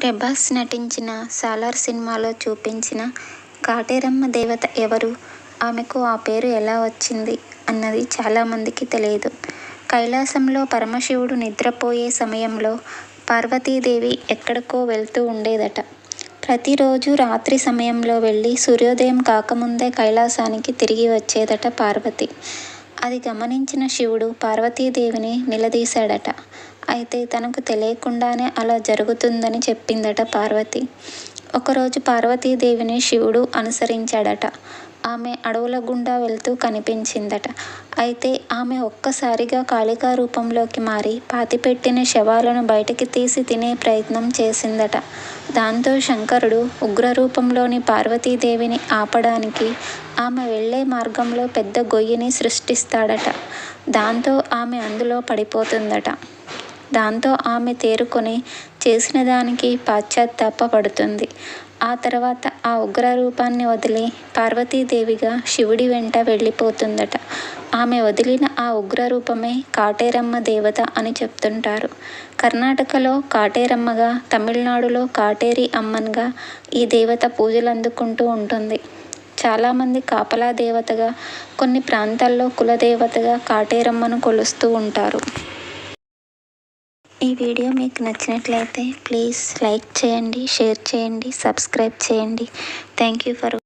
ప్రభాస్ నటించిన 'సాలార్' సినిమాలో చూపించిన కాటేరమ్మ దేవత ఎవరు? ఆమెకు ఆ పేరు ఎలా వచ్చింది అన్నది చాలామందికి తెలియదు. కైలాసంలో పరమశివుడు నిద్రపోయే సమయంలో పార్వతీదేవి ఎక్కడికో వెళ్తూ ఉండేదట. ప్రతిరోజు రాత్రి సమయంలో వెళ్ళి సూర్యోదయం కాకముందే కైలాసానికి తిరిగి వచ్చేదట పార్వతి. అది గమనించిన శివుడు పార్వతీదేవిని నిలదీశాడట. అయితే తనకు తెలియకుండానే అలా జరుగుతుందని చెప్పిందట పార్వతి. ఒకరోజు పార్వతీదేవిని శివుడు అనుసరించాడట. ఆమె అడవుల గుండా వెళ్తూ కనిపించిందట. అయితే ఆమె ఒక్కసారిగా కాళికా రూపంలోకి మారి పాతిపెట్టిన శవాలను బయటికి తీసి తినే ప్రయత్నం చేసిందట. దాంతో శంకరుడు ఉగ్రరూపంలోని పార్వతీదేవిని ఆపడానికి ఆమె వెళ్ళే మార్గంలో పెద్ద గొయ్యిని సృష్టిస్తాడట. దాంతో ఆమె అందులో పడిపోతుందట. దాంతో ఆమె తేరుకొని చేసిన దానికి పశ్చాత్తాపపడుతుంది. ఆ తర్వాత ఆ ఉగ్ర రూపాన్ని వదిలి పార్వతీదేవిగా శివుడి వెంట వెళ్ళిపోతుందట. ఆమె వదిలిన ఆ ఉగ్ర రూపమే కాటేరమ్మ దేవత అని చెప్తుంటారు. కర్ణాటకలో కాటేరమ్మగా, తమిళనాడులో కాటేరి అమ్మన్గా ఈ దేవత పూజలందుకుంటూ ఉంటుంది. చాలామంది కాపలా దేవతగా, కొన్ని ప్రాంతాల్లో కులదేవతగా కాటేరమ్మను కొలుస్తూ ఉంటారు. ఈ వీడియో మీకు నచ్చినట్లయితే ప్లీజ్ లైక్ చేయండి, షేర్ చేయండి, సబ్స్క్రైబ్ చేయండి. Thank you for